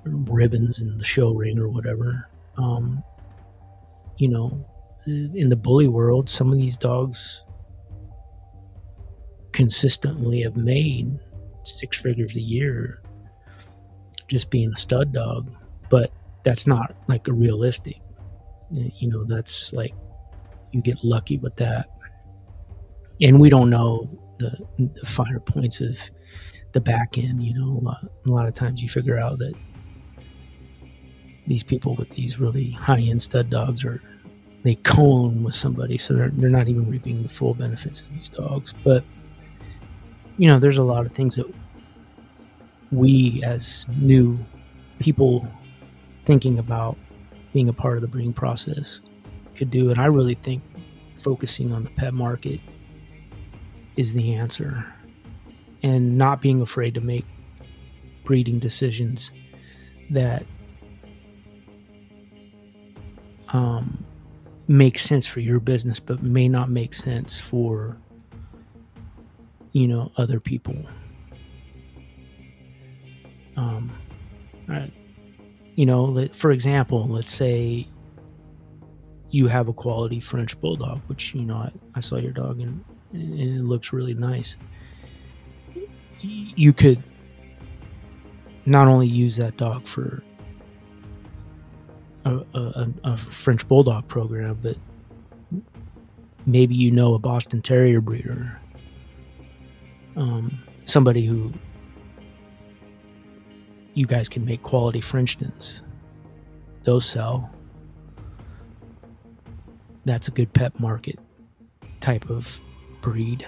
ribbons in the show ring or whatever. You know, in the bully world, some of these dogs consistently have made 6 figures a year just being a stud dog, but that's not like a realistic, you know, that's like, you get lucky with that. And we don't know the finer points of the back end. You know, a lot of times you figure out that these people with these really high-end stud dogs they co-own with somebody, so they're not even reaping the full benefits of these dogs. But you know, there's a lot of things that we as new people thinking about being a part of the breeding process could do. And I really think focusing on the pet market is the answer, and not being afraid to make breeding decisions that make sense for your business, but may not make sense for, you know, other people. You know, for example, let's say you have a quality French Bulldog, which, you know, I saw your dog and it looks really nice. You could not only use that dog for a French Bulldog program, but maybe, you know, a Boston Terrier breeder, somebody who you guys can make quality Frenchtons. Those sell. That's a good pet market type of breed.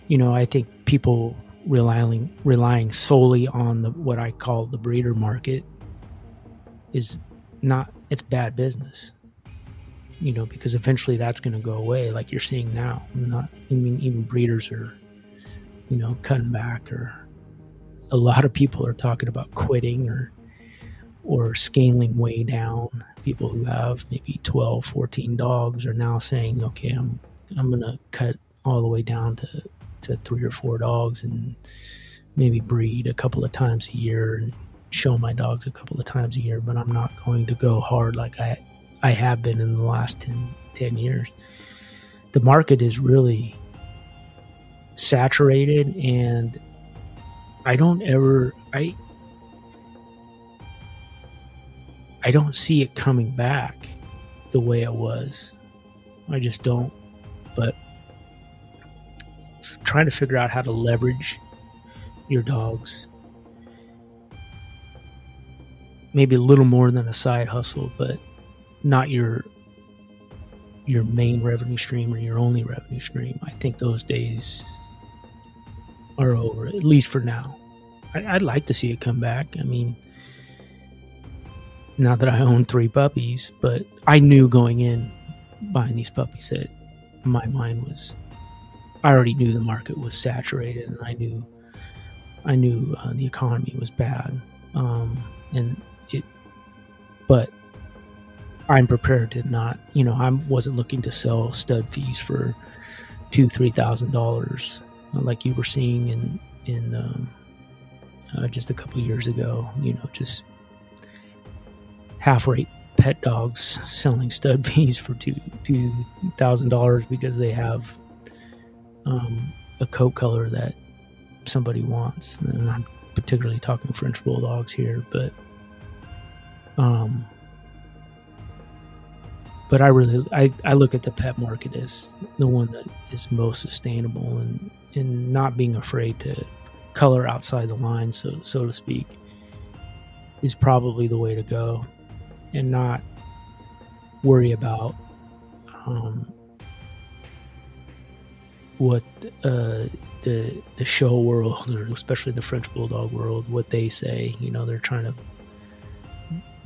You know, I think people relying solely on what I call the breeder market is not, it's bad business. You know, because eventually that's going to go away, like you're seeing now. Even breeders are, you know, cutting back, or a lot of people are talking about quitting or scaling way down. People who have maybe 12, 14 dogs are now saying, okay, I'm going to cut all the way down to 3 or 4 dogs, and maybe breed a couple of times a year and show my dogs a couple of times a year, but I'm not going to go hard like I have been in the last 10 years. The market is really saturated, and I don't see it coming back the way it was. I just don't. But trying to figure out how to leverage your dogs, maybe a little more than a side hustle, but not your main revenue stream or your only revenue stream. I think those days are over, at least for now. I'd like to see it come back. I mean, not that I own 3 puppies, but I knew going in buying these puppies that my mind was, I already knew the market was saturated, and I knew the economy was bad, but I'm prepared to not, you know, I wasn't looking to sell stud fees for $2,000-$3,000 like you were seeing in just a couple of years ago. You know, just half-rate pet dogs selling stud fees for $2,000 because they have a coat color that somebody wants. And I'm particularly talking French Bulldogs here, but I look at the pet market as the one that is most sustainable, and not being afraid to color outside the line, so to speak, is probably the way to go. and not worry about what the show world, or especially the French Bulldog world, what they say. You know, they're trying to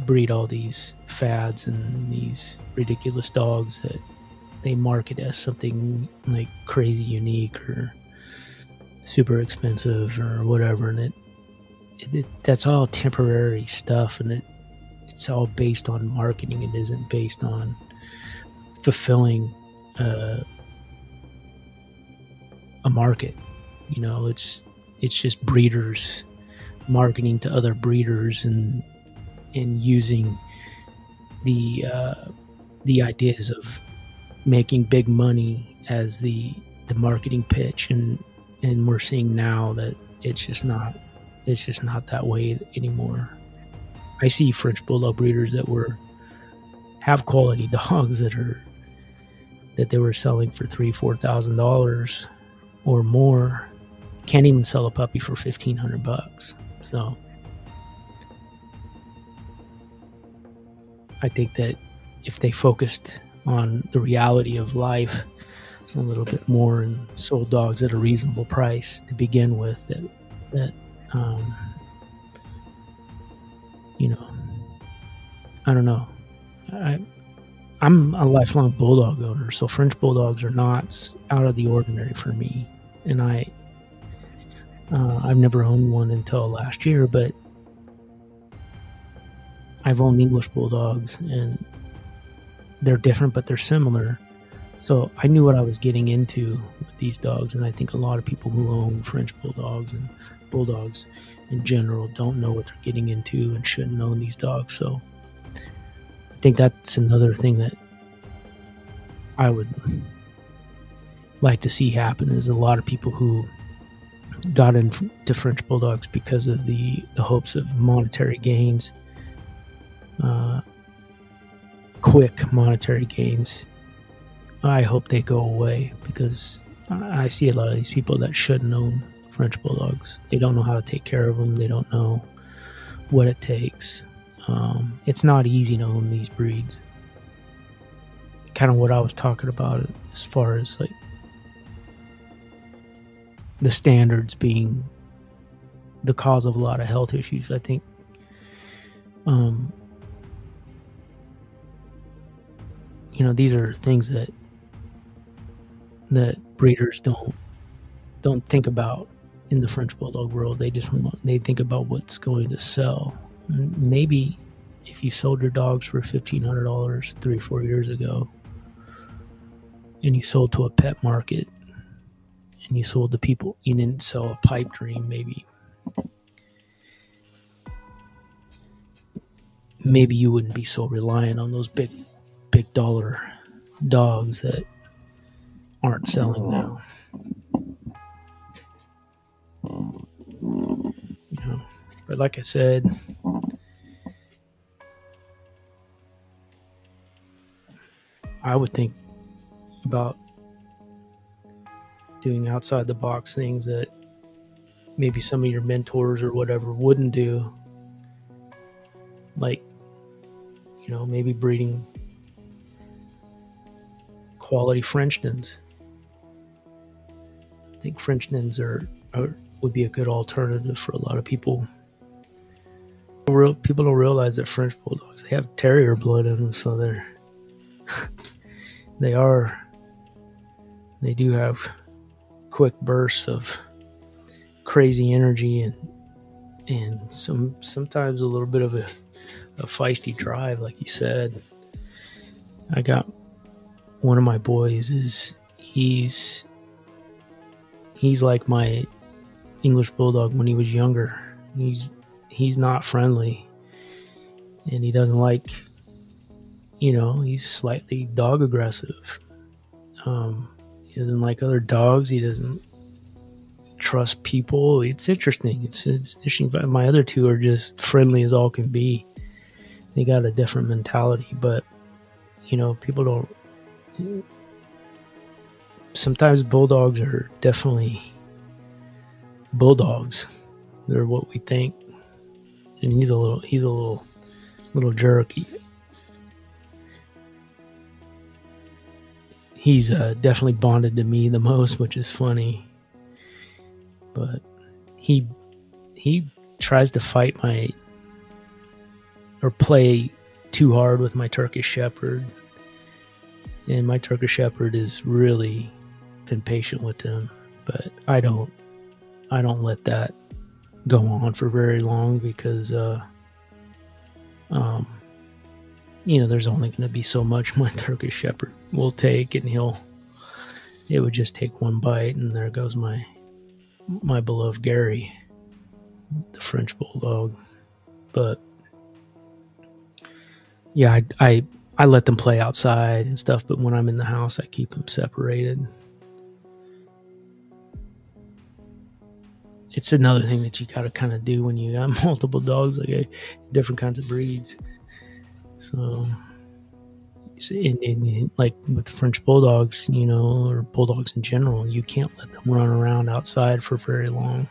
breed all these fads and these ridiculous dogs that they market as something like crazy unique or super expensive or whatever, and that's all temporary stuff, and it's all based on marketing. It isn't based on fulfilling a market. You know, it's just breeders marketing to other breeders and using the ideas of making big money as the marketing pitch, and we're seeing now that it's just not that way anymore. I see French Bulldog breeders that have quality dogs that they were selling for $3,000-$4,000 or more, can't even sell a puppy for $1,500. So I think that if they focused on the reality of life a little bit more and sold dogs at a reasonable price to begin with, that you know, I don't know. I'm a lifelong Bulldog owner, so French Bulldogs are not out of the ordinary for me. And I've never owned one until last year, but I've owned English Bulldogs, and they're different, but they're similar. So I knew what I was getting into with these dogs, and I think a lot of people who own French Bulldogs and Bulldogs in general don't know what they're getting into and shouldn't own these dogs. So I think that's another thing that I would like to see happen, is a lot of people who got into French Bulldogs because of the hopes of monetary gains, quick monetary gains. I hope they go away, because I see a lot of these people that shouldn't own French Bulldogs. They don't know how to take care of them. They don't know what it takes. It's not easy to own these breeds. Kind of what I was talking about as far as like the standards being the cause of a lot of health issues. I think you know, these are things that breeders don't think about in the French Bulldog world. They think about what's going to sell. Maybe if you sold your dogs for $1,500 3-4 years ago, and you sold to a pet market, and you sold to people, you didn't sell a pipe dream, maybe you wouldn't be so reliant on those big dollar dogs that aren't selling now. You know, but like I said, I would think about doing outside the box things that maybe some of your mentors or whatever wouldn't do. Like, you know, maybe breeding quality Frenchdens. I think Frenchdens would be a good alternative for a lot of people. People don't realize that French Bulldogs, they have terrier blood in them, so they do have quick bursts of crazy energy and sometimes a little bit of a feisty drive, like you said. I got one of my boys, he's like my English Bulldog when he was younger. He's not friendly, and he doesn't like, you know, he's slightly dog aggressive. He doesn't like other dogs. He doesn't trust people. It's interesting. It's interesting. My other two are just friendly as all can be. They got a different mentality, but you know, people don't. Sometimes Bulldogs are definitely bulldogs. They're what we think, and he's a little jerk. he's definitely bonded to me the most, which is funny. But he tries to fight or play too hard with my Turkish Shepherd, and my Turkish Shepherd has really been patient with him. But I don't let that go on for very long, because there's only going to be so much my Turkish Shepherd will take, and it would just take one bite, and there goes my beloved Gary, the French Bulldog. But yeah, I let them play outside and stuff, but when I'm in the house, I keep them separated. It's another thing that you got to kind of do when you got multiple dogs, like different kinds of breeds. So, like with French Bulldogs, or Bulldogs in general, you can't let them run around outside for very long.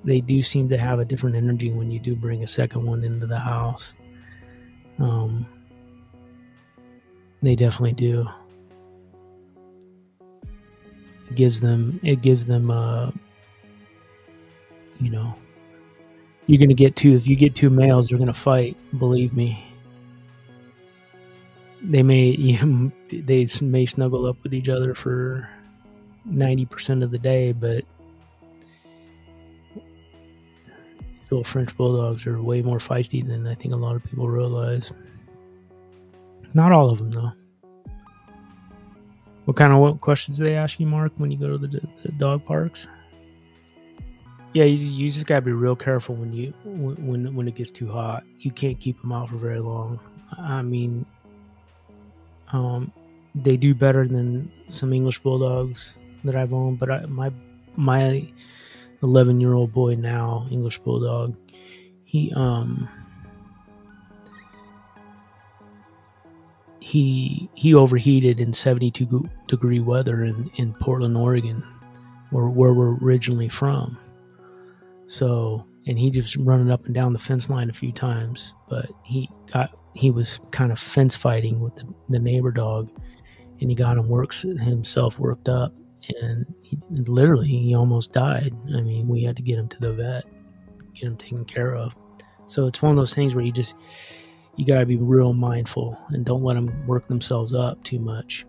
They do seem to have a different energy when you do bring a second one into the house. They definitely do. It gives them you're going to get if you get two males, they're going to fight. Believe me. They may snuggle up with each other for 90% of the day, but little French Bulldogs are way more feisty than I think a lot of people realize. Not all of them, though. What questions do they ask you, Mark, when you go to the dog parks? Yeah, you just gotta be real careful when it gets too hot. You can't keep them out for very long. I mean, they do better than some English Bulldogs that I've owned, but my 11-year-old boy now, English Bulldog, he overheated in 72-degree weather in Portland, Oregon, where we're originally from. So, and he just running up and down the fence line a few times, but he was kind of fence fighting with the neighbor dog, and he got himself worked up, and he almost died. I mean, we had to get him to the vet, get him taken care of. So it's one of those things where you got to be real mindful and don't let them work themselves up too much.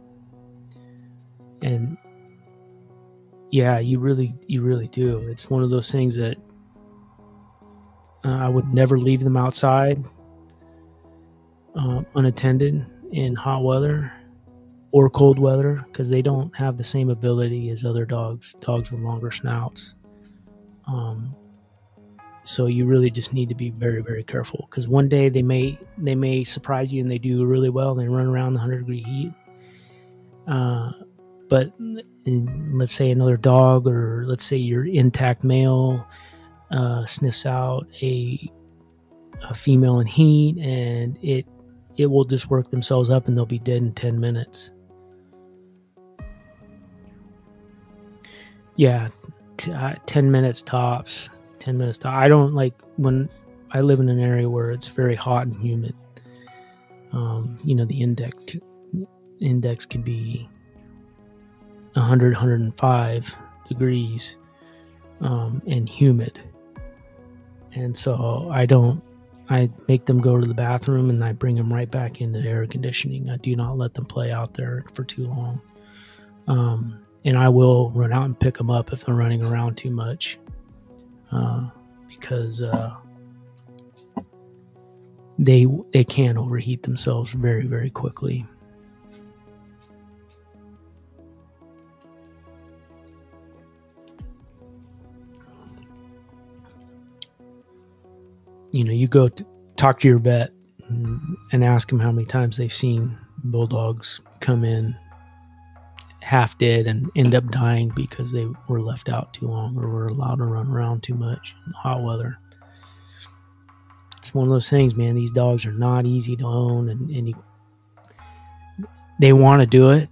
And yeah, you really do. It's one of those things that I would never leave them outside unattended in hot weather or cold weather, because they don't have the same ability as other dogs with longer snouts. So you really just need to be very, very careful, because one day they may surprise you and they do really well. They run around the 100-degree heat. But let's say another dog, or let's say your intact male sniffs out a female in heat, and it will just work themselves up and they'll be dead in 10 minutes. Yeah, 10 minutes tops. 10 minutes tops. I don't like when I live in an area where it's very hot and humid. The index could be 100, 105 degrees and humid. And so I make them go to the bathroom and I bring them right back into the air conditioning. I do not let them play out there for too long. And I will run out and pick them up if they're running around too much, because they can overheat themselves very, very quickly. You go talk to your vet and ask them how many times they've seen bulldogs come in half dead and end up dying because they were left out too long or were allowed to run around too much in hot weather. It's one of those things, man. These dogs are not easy to own, and they want to do it.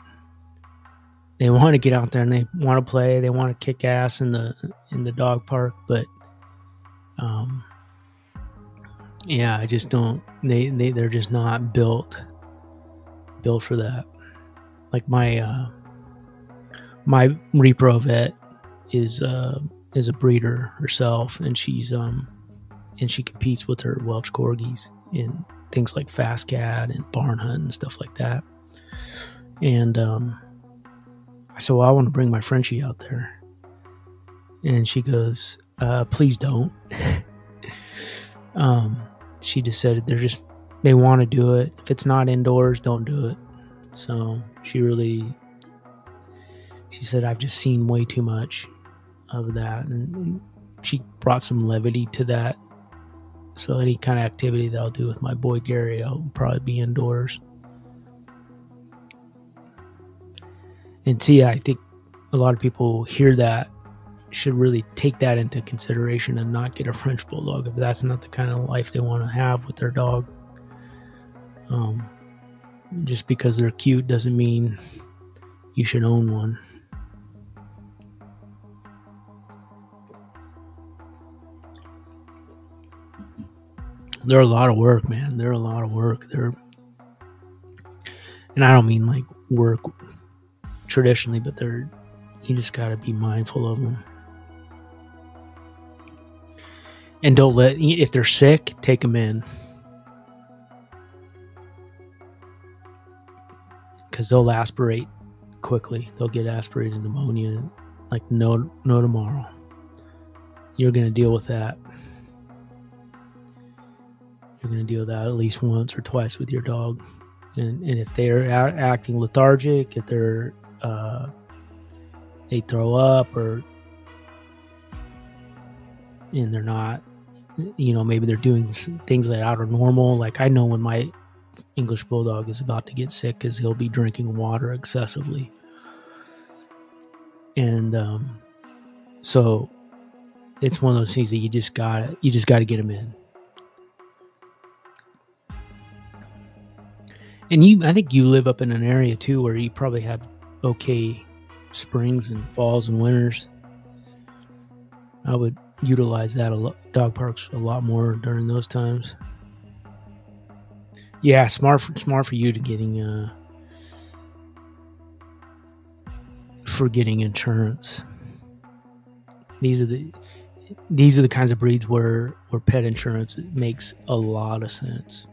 They want to get out there and they want to play. They want to kick ass in the dog park, but yeah, I just don't. They're just not built for that. like my repro vet is a breeder herself, and she competes with her Welsh corgis in things like Fast Cat and Barn Hunt and stuff like that. And I said, well, I want to bring my Frenchie out there. And she goes, please don't. She just said they want to do it. If it's not indoors, don't do it. So she said, I've just seen way too much of that. And she brought some levity to that. So any kind of activity that I'll do with my boy Gary, I'll probably be indoors. And see, I think a lot of people hear that, should really take that into consideration and not get a French Bulldog if that's not the kind of life they want to have with their dog. Just because they're cute doesn't mean you should own one. They're a lot of work, man. They're a lot of work. And I don't mean like work traditionally, but you just got to be mindful of them. And don't if they're sick, take them in. Because they'll aspirate quickly. They'll get aspirated pneumonia like no tomorrow. You're going to deal with that. You're going to deal with that at least once or twice with your dog. And if they're acting lethargic, if they're they throw up, and they're not, maybe they're doing things that are out of normal. Like I know when my English Bulldog is about to get sick because he'll be drinking water excessively. And so it's one of those things that you just gotta get him in. And I think you live up in an area too where you probably have okay springs and falls and winters. I would utilize that dog parks a lot more during those times. Yeah, smart for you to getting insurance. These are the kinds of breeds where pet insurance makes a lot of sense.